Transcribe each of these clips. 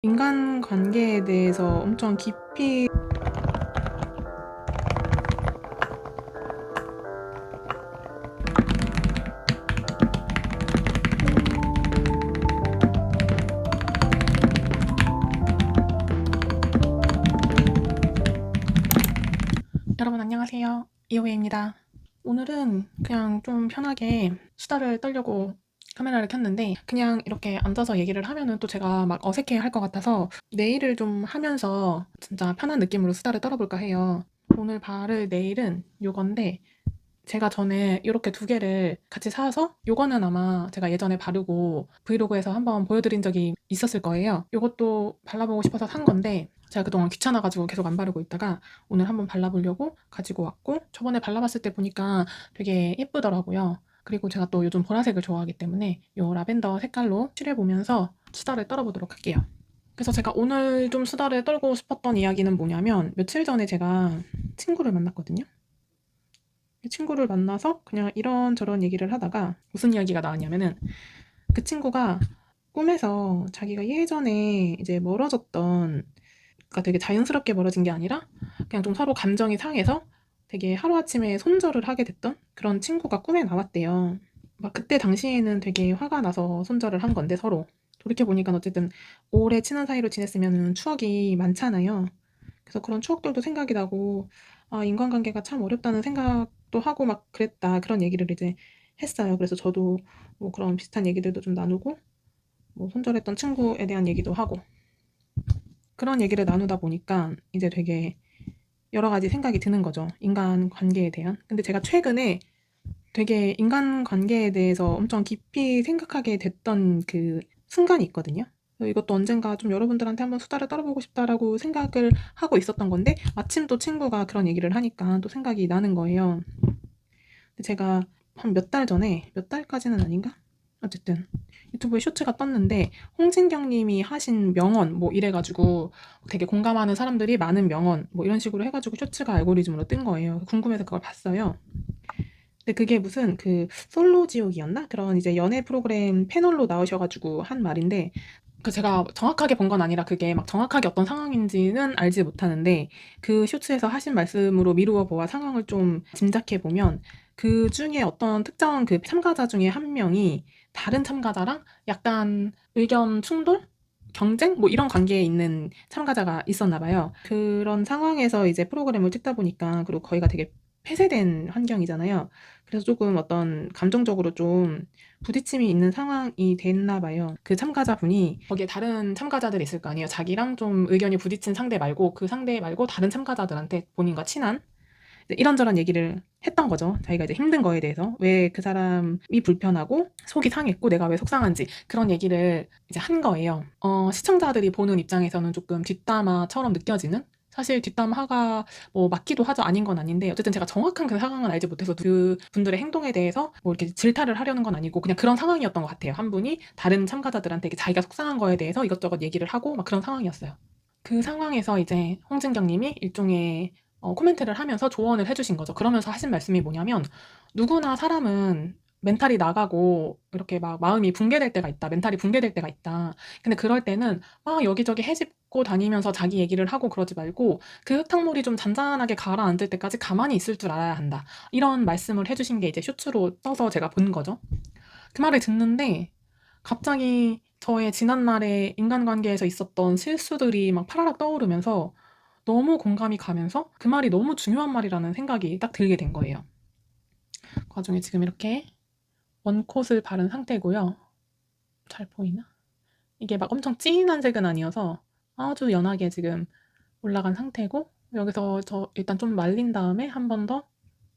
인간관계에 대해서 엄청 깊이 여러분 안녕하세요. 이호예입니다. 오늘은 그냥 좀 편하게 수다를 떨려고 카메라를 켰는데 그냥 이렇게 앉아서 얘기를 하면은 또 제가 막 어색해 할 것 같아서 네일을 좀 하면서 진짜 편한 느낌으로 수다를 떨어볼까 해요. 오늘 바를 네일은 요건데 제가 전에 이렇게 두 개를 같이 사서 요거는 아마 제가 예전에 바르고 브이로그에서 한번 보여드린 적이 있었을 거예요. 요것도 발라보고 싶어서 산 건데 제가 그동안 귀찮아가지고 계속 안 바르고 있다가 오늘 한번 발라보려고 가지고 왔고 저번에 발라봤을 때 보니까 되게 예쁘더라고요. 그리고 제가 또 요즘 보라색을 좋아하기 때문에 요 라벤더 색깔로 칠해보면서 수다를 떨어보도록 할게요. 그래서 제가 오늘 좀 수다를 떨고 싶었던 이야기는 뭐냐면 며칠 전에 제가 친구를 만났거든요. 친구를 만나서 그냥 이런저런 얘기를 하다가 무슨 이야기가 나왔냐면은 그 친구가 꿈에서 자기가 예전에 이제 멀어졌던, 그러니까 되게 자연스럽게 멀어진 게 아니라 그냥 좀 서로 감정이 상해서 되게 하루아침에 손절을 하게 됐던 그런 친구가 꿈에 나왔대요. 막 그때 당시에는 되게 화가 나서 손절을 한 건데 서로 돌이켜보니까 어쨌든 오래 친한 사이로 지냈으면 추억이 많잖아요. 그래서 그런 추억들도 생각이 나고 아 인간관계가 참 어렵다는 생각도 하고 막 그랬다. 그런 얘기를 이제 했어요. 그래서 저도 뭐 그런 비슷한 얘기들도 좀 나누고 뭐 손절했던 친구에 대한 얘기도 하고 그런 얘기를 나누다 보니까 이제 되게 여러 가지 생각이 드는 거죠. 인간관계에 대한. 근데 제가 최근에 되게 인간관계에 대해서 엄청 깊이 생각하게 됐던 그 순간이 있거든요. 이것도 언젠가 좀 여러분들한테 한번 수다를 떨어보고 싶다라고 생각을 하고 있었던 건데 마침 또 친구가 그런 얘기를 하니까 또 생각이 나는 거예요. 근데 제가 한 몇 달 전에, 몇 달까지는 아닌가? 어쨌든 유튜브에 쇼츠가 떴는데 홍진경 님이 하신 명언 뭐 이래가지고 되게 공감하는 사람들이 많은 명언 뭐 이런 식으로 해가지고 쇼츠가 알고리즘으로 뜬 거예요. 궁금해서 그걸 봤어요. 근데 그게 무슨 그 솔로 지옥이었나? 그런 이제 연애 프로그램 패널로 나오셔가지고 한 말인데 그 제가 정확하게 본 건 아니라 그게 막 정확하게 어떤 상황인지는 알지 못하는데 그 쇼츠에서 하신 말씀으로 미루어 보아 상황을 좀 짐작해 보면 그 중에 어떤 특정 그 참가자 중에 한 명이 다른 참가자랑 약간 의견 충돌? 경쟁? 뭐 이런 관계에 있는 참가자가 있었나 봐요. 그런 상황에서 이제 프로그램을 찍다 보니까 그리고 거기가 되게 폐쇄된 환경이잖아요. 그래서 조금 어떤 감정적으로 좀 부딪힘이 있는 상황이 됐나 봐요. 그 참가자분이 거기에 다른 참가자들이 있을 거 아니에요. 자기랑 좀 의견이 부딪힌 상대 말고 그 상대 말고 다른 참가자들한테 본인과 친한 이런저런 얘기를 했던 거죠. 자기가 이제 힘든 거에 대해서 왜 그 사람이 불편하고 속이 상했고 내가 왜 속상한지 그런 얘기를 이제 한 거예요. 시청자들이 보는 입장에서는 조금 뒷담화처럼 느껴지는 사실 뒷담화가 뭐 맞기도 하죠. 아닌 건 아닌데 어쨌든 제가 정확한 그 상황은 알지 못해서 그 분들의 행동에 대해서 뭐 이렇게 질타를 하려는 건 아니고 그냥 그런 상황이었던 것 같아요. 한 분이 다른 참가자들한테 자기가 속상한 거에 대해서 이것저것 얘기를 하고 막 그런 상황이었어요. 그 상황에서 이제 홍진경 님이 일종의 코멘트를 하면서 조언을 해주신 거죠. 그러면서 하신 말씀이 뭐냐면 누구나 사람은 멘탈이 나가고 이렇게 막 마음이 붕괴될 때가 있다. 멘탈이 붕괴될 때가 있다. 근데 그럴 때는 막 여기저기 헤집고 다니면서 자기 얘기를 하고 그러지 말고 그 흙탕물이 좀 잔잔하게 가라앉을 때까지 가만히 있을 줄 알아야 한다. 이런 말씀을 해주신 게 이제 쇼츠로 떠서 제가 본 거죠. 그 말을 듣는데 갑자기 저의 지난날의 인간관계에서 있었던 실수들이 막 파라락 떠오르면서 너무 공감이 가면서 그 말이 너무 중요한 말이라는 생각이 딱 들게 된 거예요. 그 와중에 지금 이렇게 원콧을 바른 상태고요. 잘 보이나? 이게 막 엄청 진한 색은 아니어서 아주 연하게 지금 올라간 상태고 여기서 저 일단 좀 말린 다음에 한 번 더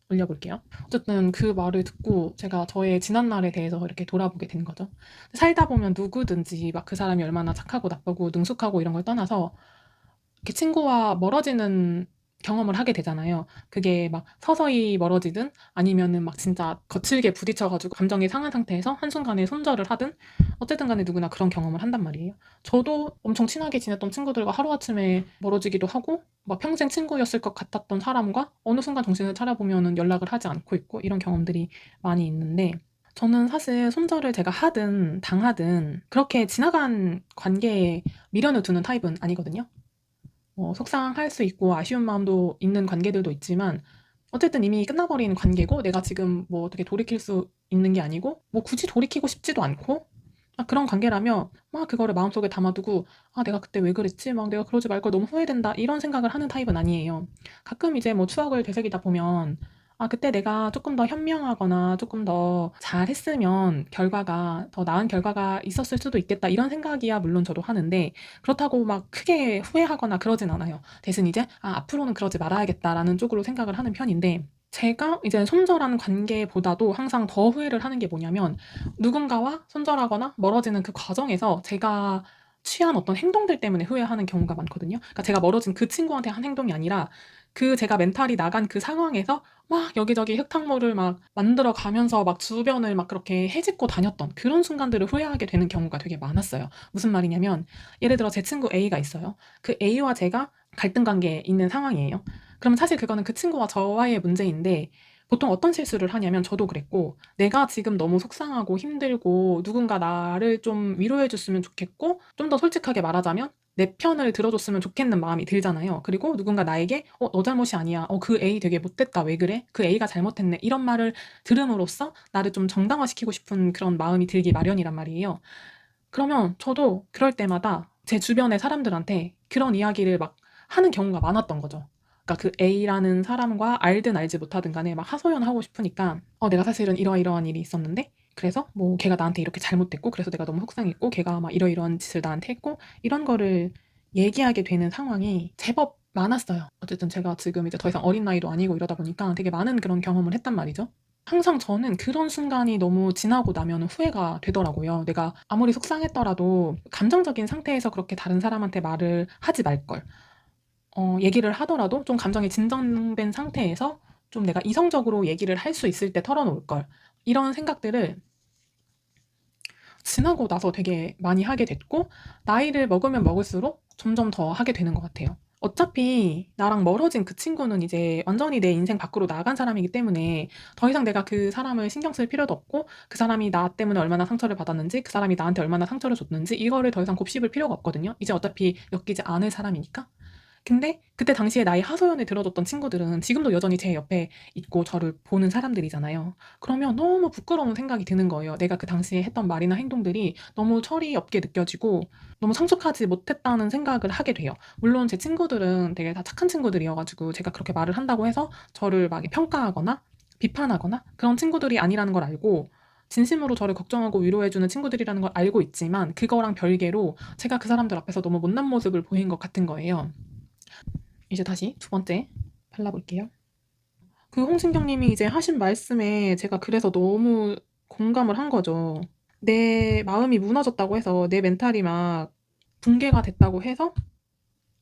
올려볼게요. 어쨌든 그 말을 듣고 제가 저의 지난날에 대해서 이렇게 돌아보게 된 거죠. 살다 보면 누구든지 막 그 사람이 얼마나 착하고 나쁘고 능숙하고 이런 걸 떠나서 이렇게 친구와 멀어지는 경험을 하게 되잖아요. 그게 막 서서히 멀어지든 아니면은 막 진짜 거칠게 부딪혀가지고 감정이 상한 상태에서 한순간에 손절을 하든 어쨌든 간에 누구나 그런 경험을 한단 말이에요. 저도 엄청 친하게 지냈던 친구들과 하루아침에 멀어지기도 하고 막 평생 친구였을 것 같았던 사람과 어느 순간 정신을 차려보면은 연락을 하지 않고 있고 이런 경험들이 많이 있는데 저는 사실 손절을 제가 하든 당하든 그렇게 지나간 관계에 미련을 두는 타입은 아니거든요. 속상할 수 있고 아쉬운 마음도 있는 관계들도 있지만 어쨌든 이미 끝나버린 관계고 내가 지금 뭐 어떻게 돌이킬 수 있는 게 아니고 뭐 굳이 돌이키고 싶지도 않고 그런 관계라면 막 그거를 마음속에 담아두고 내가 그때 왜 그랬지? 막 내가 그러지 말 걸 너무 후회된다 이런 생각을 하는 타입은 아니에요. 가끔 이제 뭐 추억을 되새기다 보면 그때 내가 조금 더 현명하거나 조금 더 잘했으면 결과가 더 나은 결과가 있었을 수도 있겠다 이런 생각이야 물론 저도 하는데 그렇다고 막 크게 후회하거나 그러진 않아요. 대신 이제 앞으로는 그러지 말아야겠다라는 쪽으로 생각을 하는 편인데 제가 이제 손절하는 관계보다도 항상 더 후회를 하는 게 뭐냐면 누군가와 손절하거나 멀어지는 그 과정에서 제가 취한 어떤 행동들 때문에 후회하는 경우가 많거든요. 그러니까 제가 멀어진 그 친구한테 한 행동이 아니라 그 제가 멘탈이 나간 그 상황에서 막 여기저기 흙탕물을 막 만들어 가면서 막 주변을 막 그렇게 헤집고 다녔던 그런 순간들을 후회하게 되는 경우가 되게 많았어요. 무슨 말이냐면 예를 들어 제 친구 A가 있어요. 그 A와 제가 갈등 관계에 있는 상황이에요. 그럼 사실 그거는 그 친구와 저와의 문제인데 보통 어떤 실수를 하냐면 저도 그랬고 내가 지금 너무 속상하고 힘들고 누군가 나를 좀 위로해 줬으면 좋겠고 좀 더 솔직하게 말하자면 내 편을 들어줬으면 좋겠는 마음이 들잖아요. 그리고 누군가 나에게 너 잘못이 아니야. 그 A 되게 못됐다. 왜 그래? 그 A가 잘못했네. 이런 말을 들음으로써 나를 좀 정당화시키고 싶은 그런 마음이 들기 마련이란 말이에요. 그러면 저도 그럴 때마다 제 주변의 사람들한테 그런 이야기를 막 하는 경우가 많았던 거죠. 그러니까 그 A라는 사람과 알든 알지 못하든 간에 막 하소연하고 싶으니까 내가 사실은 이러이러한 일이 있었는데 그래서 뭐 걔가 나한테 이렇게 잘못됐고 그래서 내가 너무 속상했고 걔가 막 이러이러한 짓을 나한테 했고 이런 거를 얘기하게 되는 상황이 제법 많았어요. 어쨌든 제가 지금 이제 더 이상 어린 나이도 아니고 이러다 보니까 되게 많은 그런 경험을 했단 말이죠. 항상 저는 그런 순간이 너무 지나고 나면 후회가 되더라고요. 내가 아무리 속상했더라도 감정적인 상태에서 그렇게 다른 사람한테 말을 하지 말걸. 얘기를 하더라도 좀 감정이 진정된 상태에서 좀 내가 이성적으로 얘기를 할 수 있을 때 털어놓을 걸. 이런 생각들을 지나고 나서 되게 많이 하게 됐고 나이를 먹으면 먹을수록 점점 더 하게 되는 것 같아요. 어차피 나랑 멀어진 그 친구는 이제 완전히 내 인생 밖으로 나간 사람이기 때문에 더 이상 내가 그 사람을 신경 쓸 필요도 없고 그 사람이 나 때문에 얼마나 상처를 받았는지 그 사람이 나한테 얼마나 상처를 줬는지 이거를 더 이상 곱씹을 필요가 없거든요. 이제 어차피 엮이지 않을 사람이니까. 근데 그때 당시에 나의 하소연을 들어줬던 친구들은 지금도 여전히 제 옆에 있고 저를 보는 사람들이잖아요. 그러면 너무 부끄러운 생각이 드는 거예요. 내가 그 당시에 했던 말이나 행동들이 너무 철이 없게 느껴지고 너무 성숙하지 못했다는 생각을 하게 돼요. 물론 제 친구들은 되게 다 착한 친구들이어가지고 제가 그렇게 말을 한다고 해서 저를 막 평가하거나 비판하거나 그런 친구들이 아니라는 걸 알고 진심으로 저를 걱정하고 위로해주는 친구들이라는 걸 알고 있지만 그거랑 별개로 제가 그 사람들 앞에서 너무 못난 모습을 보인 것 같은 거예요. 이제 다시 두 번째 발라볼게요. 그 홍신경님이 이제 하신 말씀에 제가 그래서 너무 공감을 한 거죠. 내 마음이 무너졌다고 해서 내 멘탈이 막 붕괴가 됐다고 해서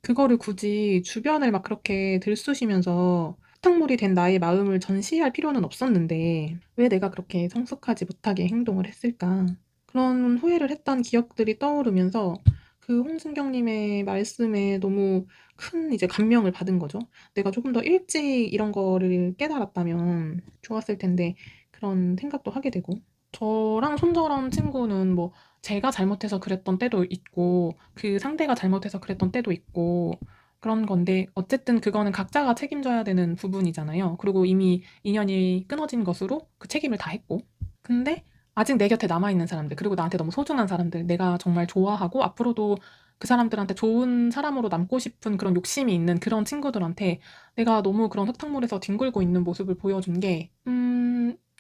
그거를 굳이 주변을 막 그렇게 들쑤시면서 흙탕물이 된 나의 마음을 전시할 필요는 없었는데 왜 내가 그렇게 성숙하지 못하게 행동을 했을까? 그런 후회를 했던 기억들이 떠오르면서 그 홍순경님의 말씀에 너무 큰 이제 감명을 받은 거죠. 내가 조금 더 일찍 이런 거를 깨달았다면 좋았을 텐데 그런 생각도 하게 되고 저랑 손절한 친구는 뭐 제가 잘못해서 그랬던 때도 있고 그 상대가 잘못해서 그랬던 때도 있고 그런 건데 어쨌든 그거는 각자가 책임져야 되는 부분이잖아요. 그리고 이미 인연이 끊어진 것으로 그 책임을 다 했고 근데 아직 내 곁에 남아있는 사람들 그리고 나한테 너무 소중한 사람들 내가 정말 좋아하고 앞으로도 그 사람들한테 좋은 사람으로 남고 싶은 그런 욕심이 있는 그런 친구들한테 내가 너무 그런 흙탕물에서 뒹굴고 있는 모습을 보여준 게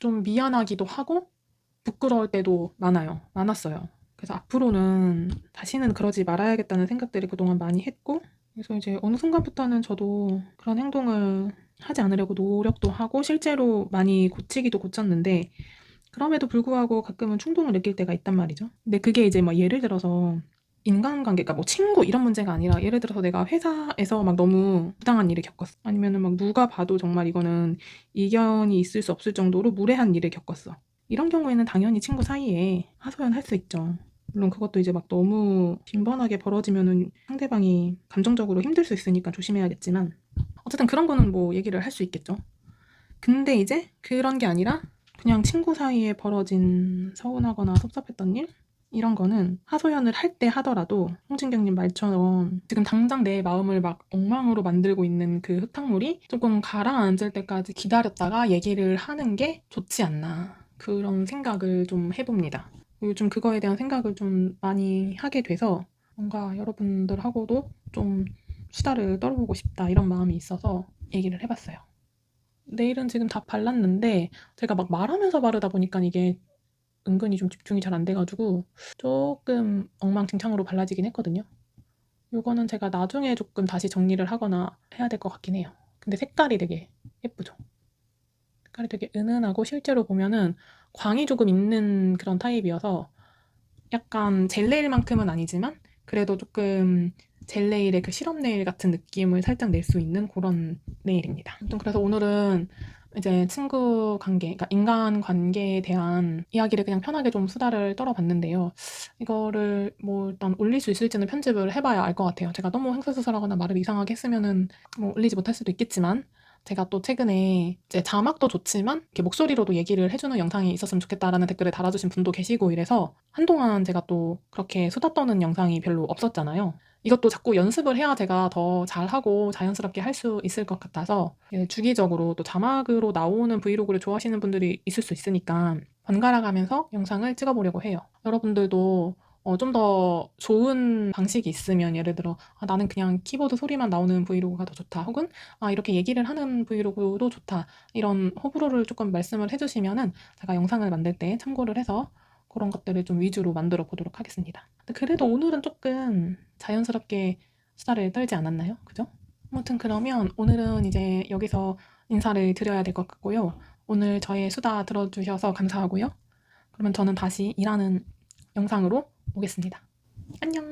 좀 미안하기도 하고 부끄러울 때도 많았어요. 그래서 앞으로는 다시는 그러지 말아야겠다는 생각들이 그동안 많이 했고 그래서 이제 어느 순간부터는 저도 그런 행동을 하지 않으려고 노력도 하고 실제로 많이 고치기도 고쳤는데 그럼에도 불구하고 가끔은 충동을 느낄 때가 있단 말이죠. 근데 그게 이제 막 예를 들어서 인간관계가 뭐 친구 이런 문제가 아니라 예를 들어서 내가 회사에서 막 너무 부당한 일을 겪었어. 아니면은 막 누가 봐도 정말 이거는 이견이 있을 수 없을 정도로 무례한 일을 겪었어. 이런 경우에는 당연히 친구 사이에 하소연할 수 있죠. 물론 그것도 이제 막 너무 빈번하게 벌어지면은 상대방이 감정적으로 힘들 수 있으니까 조심해야겠지만 어쨌든 그런 거는 뭐 얘기를 할 수 있겠죠. 근데 이제 그런 게 아니라 그냥 친구 사이에 벌어진 서운하거나 섭섭했던 일? 이런 거는 하소연을 할 때 하더라도 홍진경님 말처럼 지금 당장 내 마음을 막 엉망으로 만들고 있는 그 흙탕물이 조금 가라앉을 때까지 기다렸다가 얘기를 하는 게 좋지 않나. 그런 생각을 좀 해봅니다. 요즘 그거에 대한 생각을 좀 많이 하게 돼서 뭔가 여러분들하고도 좀 수다를 떨어보고 싶다 이런 마음이 있어서 얘기를 해봤어요. 네일은 지금 다 발랐는데 제가 막 말하면서 바르다 보니까 이게 은근히 좀 집중이 잘 안 돼가지고 조금 엉망진창으로 발라지긴 했거든요. 요거는 제가 나중에 조금 다시 정리를 하거나 해야 될 것 같긴 해요. 근데 색깔이 되게 예쁘죠? 색깔이 되게 은은하고 실제로 보면은 광이 조금 있는 그런 타입이어서 약간 젤네일만큼은 아니지만 그래도 조금 젤네일의 그 시럽 네일 같은 느낌을 살짝 낼 수 있는 그런 네일입니다. 아무튼 그래서 오늘은 이제 친구 관계, 그러니까 인간 관계에 대한 이야기를 그냥 편하게 좀 수다를 떨어봤는데요. 이거를 뭐 일단 올릴 수 있을지는 편집을 해봐야 알 것 같아요. 제가 너무 횡설수설하거나 말을 이상하게 했으면은 뭐 올리지 못할 수도 있겠지만 제가 또 최근에 이제 자막도 좋지만 이렇게 목소리로도 얘기를 해주는 영상이 있었으면 좋겠다라는 댓글을 달아주신 분도 계시고 이래서 한동안 제가 또 그렇게 수다 떠는 영상이 별로 없었잖아요. 이것도 자꾸 연습을 해야 제가 더 잘하고 자연스럽게 할 수 있을 것 같아서 주기적으로 또 자막으로 나오는 브이로그를 좋아하시는 분들이 있을 수 있으니까 번갈아 가면서 영상을 찍어보려고 해요. 여러분들도 좀 더 좋은 방식이 있으면 예를 들어 나는 그냥 키보드 소리만 나오는 브이로그가 더 좋다 혹은 이렇게 얘기를 하는 브이로그도 좋다 이런 호불호를 조금 말씀을 해주시면은 제가 영상을 만들 때 참고를 해서 그런 것들을 좀 위주로 만들어 보도록 하겠습니다. 근데 그래도 오늘은 조금 자연스럽게 수다를 떨지 않았나요? 그죠? 아무튼 그러면 오늘은 이제 여기서 인사를 드려야 될 것 같고요. 오늘 저의 수다 들어주셔서 감사하고요. 그러면 저는 다시 일하는 영상으로 오겠습니다. 안녕!